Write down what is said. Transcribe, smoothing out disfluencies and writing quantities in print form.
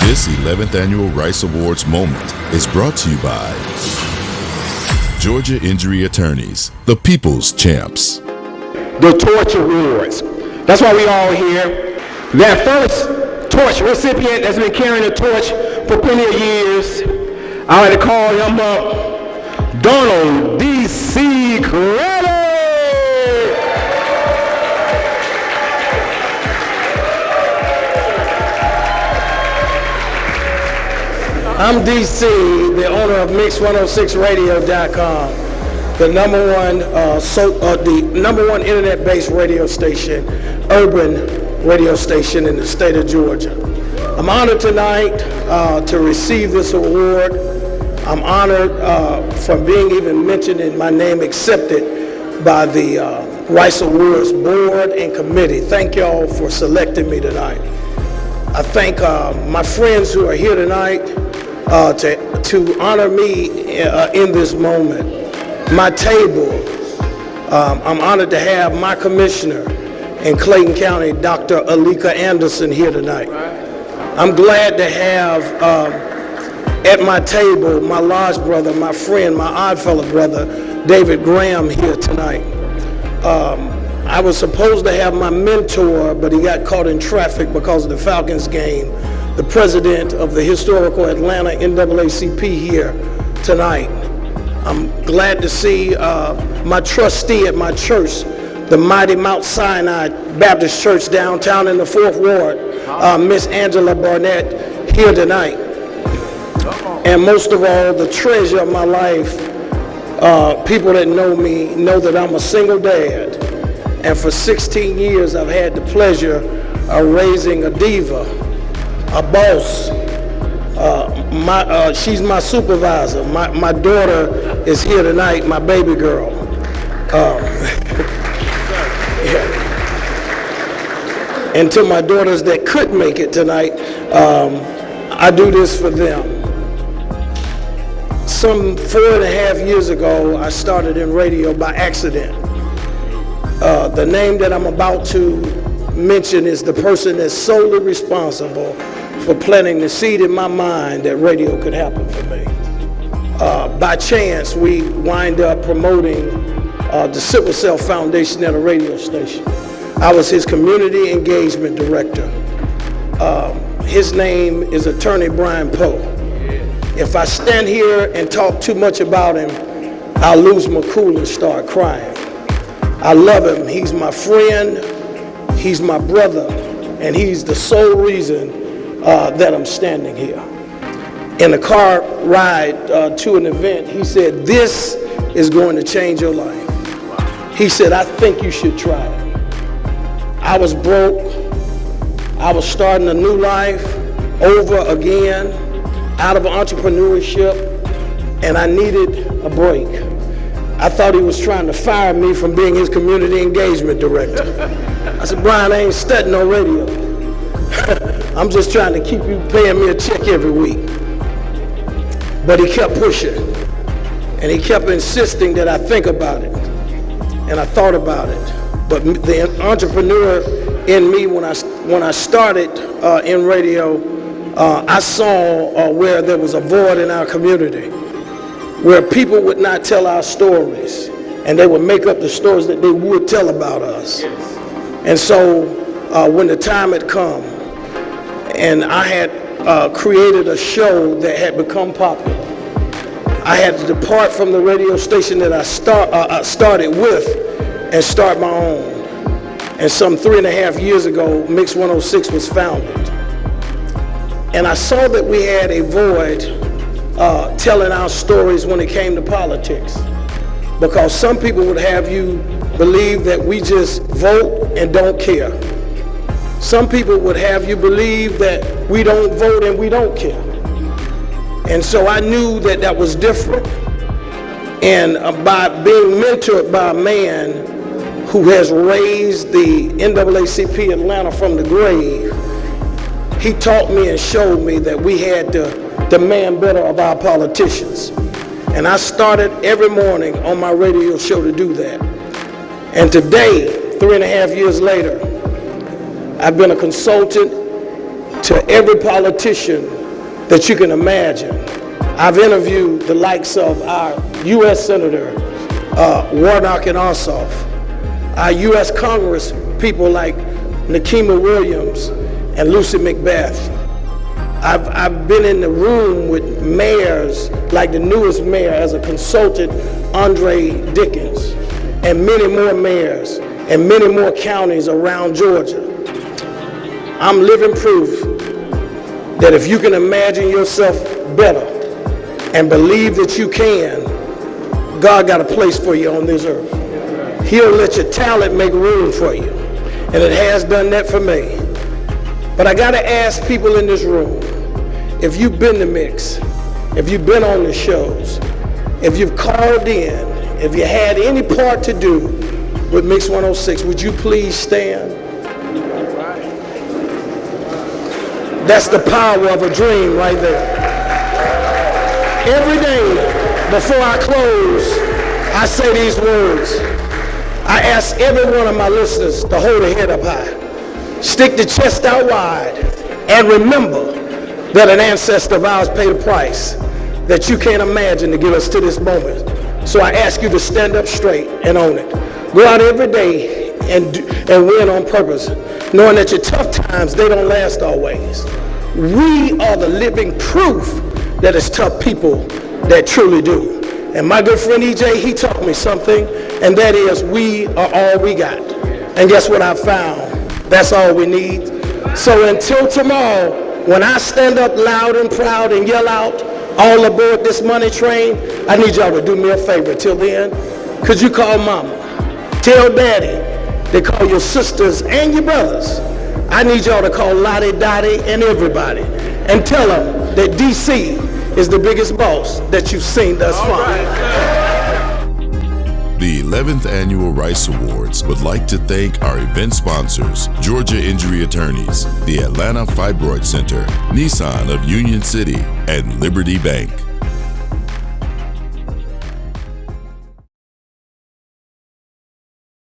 This 11th Annual Rice Awards moment is brought to you by Georgia Injury Attorneys, the People's Champs. The Torch Awards. That's why we all here. That first torch recipient that's been carrying the torch for plenty of years, I like to call him up, Donald Dee Cee Craddock. I'm Dee Cee, the owner of Mixx106 Radio.com, the number one internet-based radio station, urban radio station in the state of Georgia. I'm honored tonight to receive this award. I'm honored for being even mentioned and my name accepted by the Rice Awards Board and Committee. Thank y'all for selecting me tonight. I thank my friends who are here tonight to honor me in this moment. My table, I'm honored to have my commissioner in Clayton County, Dr. Alika Anderson, here tonight. I'm glad to have at my table my large brother, my friend, my oddfellow brother, David Graham, here tonight. I was supposed to have my mentor, but he got caught in traffic because of the Falcons game. The president of the historical Atlanta NAACP here tonight. I'm glad to see my trustee at my church, the mighty Mount Sinai Baptist Church downtown in the 4th Ward, Miss Angela Barnett, here tonight. And most of all, the treasure of my life, people that know me know that I'm a single dad. And for 16 years, I've had the pleasure of raising a diva, a boss. She's my supervisor. My daughter is here tonight, my baby girl. And to my daughters that could make it tonight, I do this for them. Some 4.5 years ago, I started in radio by accident. The name that I'm about to mention is the person that's solely responsible for planting the seed in my mind that radio could happen for me. By chance, we wind up promoting the Sickle Cell Foundation at a radio station. I was his community engagement director. His name is Attorney Brian Poe. If I stand here and talk too much about him, I'll lose my cool and start crying. I love him. He's my friend, he's my brother, and he's the sole reason that I'm standing here. In a car ride to an event, he said, "This is going to change your life." He said, "I think you should try it." I was broke. I was starting a new life over again, out of entrepreneurship, and I needed a break. I thought he was trying to fire me from being his community engagement director. I said, "Brian, I ain't studying no radio. I'm just trying to keep you paying me a check every week." But he kept pushing, and he kept insisting that I think about it. And I thought about it. But the entrepreneur in me, when I started in radio, I saw where there was a void in our community, where people would not tell our stories, and they would make up the stories that they would tell about us. And so when the time had come, and I had created a show that had become popular, I had to depart from the radio station that I started with and start my own. And some 3.5 years ago, Mixx106 was founded. And I saw that we had a void telling our stories when it came to politics. Because some people would have you believe that we just vote and don't care. Some people would have you believe that we don't vote and we don't care. And so I knew that that was different. And by being mentored by a man who has raised the NAACP Atlanta from the grave, he taught me and showed me that we had to demand better of our politicians. And I started every morning on my radio show to do that. And today, 3.5 years later, I've been a consultant to every politician that you can imagine. I've interviewed the likes of our U.S. Senator Warnock and Ossoff, our U.S. Congress people like Nikema Williams and Lucy McBeth. I've been in the room with mayors, like the newest mayor as a consultant, Andre Dickens, and many more mayors and many more counties around Georgia. I'm living proof that if you can imagine yourself better and believe that you can, God got a place for you on this earth. He'll let your talent make room for you, and it has done that for me. But I gotta ask people in this room, if you've been to Mixx, if you've been on the shows, if you've called in, if you had any part to do with Mixx106, would you please stand? That's the power of a dream right there. Every day before I close, I say these words. I ask every one of my listeners to hold their head up high, stick the chest out wide, and remember that an ancestor of ours paid a price that you can't imagine to get us to this moment. So I ask you to stand up straight and own it. Go out every day and win on purpose, knowing that your tough times, they don't last always. We are the living proof that it's tough people that truly do. And my good friend EJ, he taught me something, and that is we are all we got. And guess what I found? That's all we need. So until tomorrow, when I stand up loud and proud and yell out, all aboard this money train, I need y'all to do me a favor. Till then, could you call mama? Tell daddy. They call your sisters and your brothers. I need y'all to call Lottie, Dottie, and everybody, and tell them that Dee Cee is the biggest boss that you've seen thus far. The 11th Annual Rice Awards would like to thank our event sponsors, Georgia Injury Attorneys, the Atlanta Fibroid Center, Nissan of Union City, and Liberty Bank.